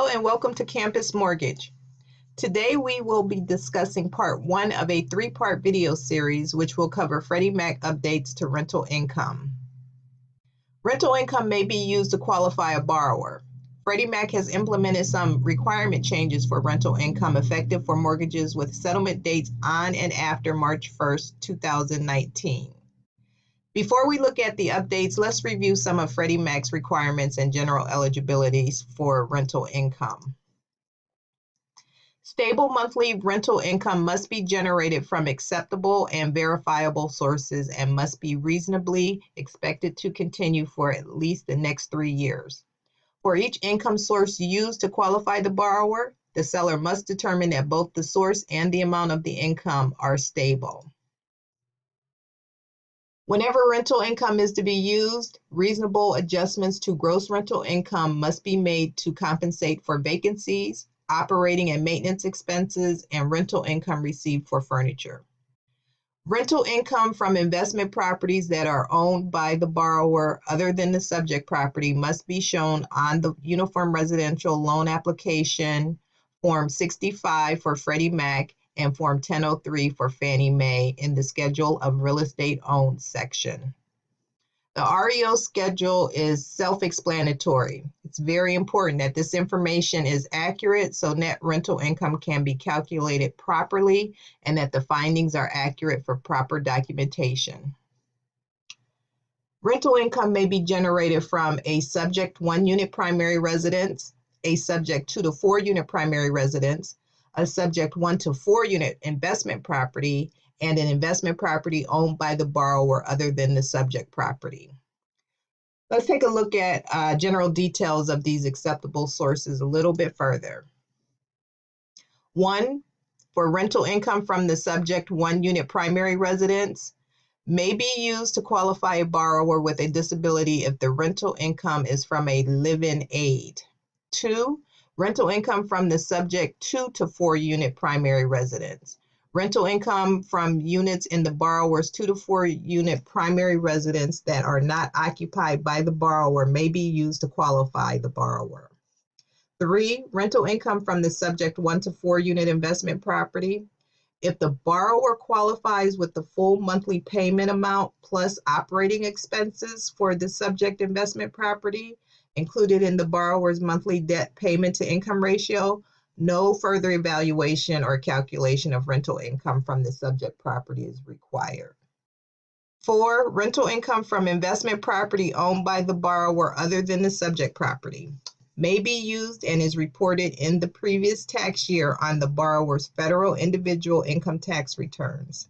Hello and welcome to Campus Mortgage. Today we will be discussing part one of a three-part video series which will cover Freddie Mac updates to rental income. Rental income may be used to qualify a borrower. Freddie Mac has implemented some requirement changes for rental income effective for mortgages with settlement dates on and after March 1st, 2019. Before we look at the updates, let's review some of Freddie Mac's requirements and general eligibilities for rental income. Stable monthly rental income must be generated from acceptable and verifiable sources and must be reasonably expected to continue for at least the next 3 years. For each income source used to qualify the borrower, the seller must determine that both the source and the amount of the income are stable. Whenever rental income is to be used, reasonable adjustments to gross rental income must be made to compensate for vacancies, operating and maintenance expenses, and rental income received for furniture. Rental income from investment properties that are owned by the borrower other than the subject property must be shown on the Uniform Residential Loan Application, Form 65 for Freddie Mac, and Form 1003 for Fannie Mae in the Schedule of Real Estate Owned section. The REO schedule is self-explanatory. It's very important that this information is accurate so net rental income can be calculated properly and that the findings are accurate for proper documentation. Rental income may be generated from a subject 1-unit primary residence, a subject 2 to 4 unit primary residence, a subject 1 to 4 unit investment property, and an investment property owned by the borrower other than the subject property. Let's take a look at general details of these acceptable sources a little bit further. 1, for rental income from the subject 1-unit primary residence, may be used to qualify a borrower with a disability if the rental income is from a live-in aid. 2, rental income from the subject 2 to 4 unit primary residence. Rental income from units in the borrower's 2 to 4 unit primary residence that are not occupied by the borrower may be used to qualify the borrower. 3, rental income from the subject 1 to 4 unit investment property. If the borrower qualifies with the full monthly payment amount plus operating expenses for the subject investment property, included in the borrower's monthly debt payment to income ratio, no further evaluation or calculation of rental income from the subject property is required. 4, rental income from investment property owned by the borrower other than the subject property may be used and is reported in the previous tax year on the borrower's federal individual income tax returns.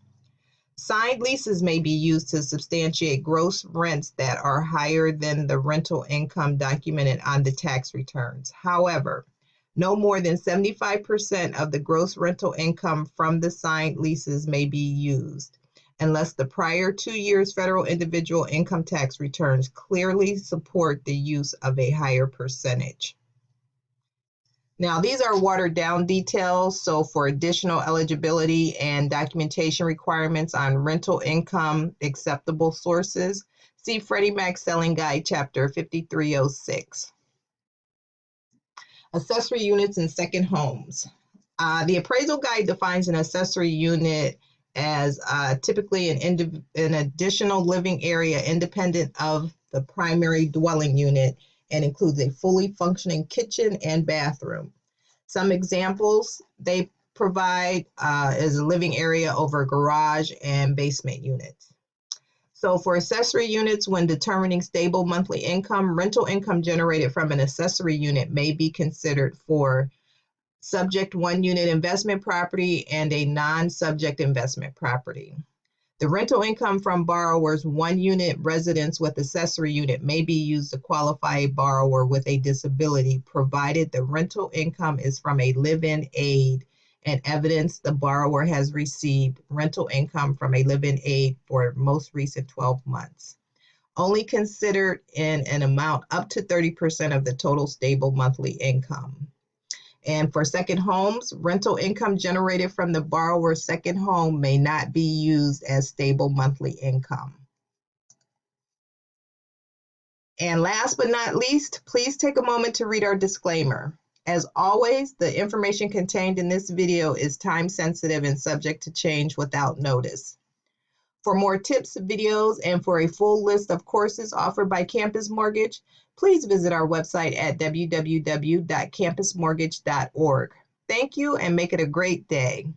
Signed leases may be used to substantiate gross rents that are higher than the rental income documented on the tax returns. However, no more than 75% of the gross rental income from the signed leases may be used, unless the prior 2 years' federal individual income tax returns clearly support the use of a higher percentage. Now, these are watered down details, so for additional eligibility and documentation requirements on rental income acceptable sources, see Freddie Mac Selling Guide, Chapter 5306. Accessory units and second homes. The appraisal guide defines an accessory unit as typically an additional living area independent of the primary dwelling unit and includes a fully functioning kitchen and bathroom. Some examples they provide is a living area over garage and basement units. So for accessory units, when determining stable monthly income, rental income generated from an accessory unit may be considered for subject 1-unit investment property and a non-subject investment property. The rental income from borrower's 1-unit residence with accessory unit may be used to qualify a borrower with a disability, provided the rental income is from a live-in aid and evidence the borrower has received rental income from a live-in aid for most recent 12 months. Only considered in an amount up to 30% of the total stable monthly income. And for second homes, rental income generated from the borrower's second home may not be used as stable monthly income. And last but not least, please take a moment to read our disclaimer. As always, the information contained in this video is time sensitive and subject to change without notice. For more tips, videos, and for a full list of courses offered by Campus Mortgage, please visit our website at www.campusmortgage.org. Thank you and make it a great day.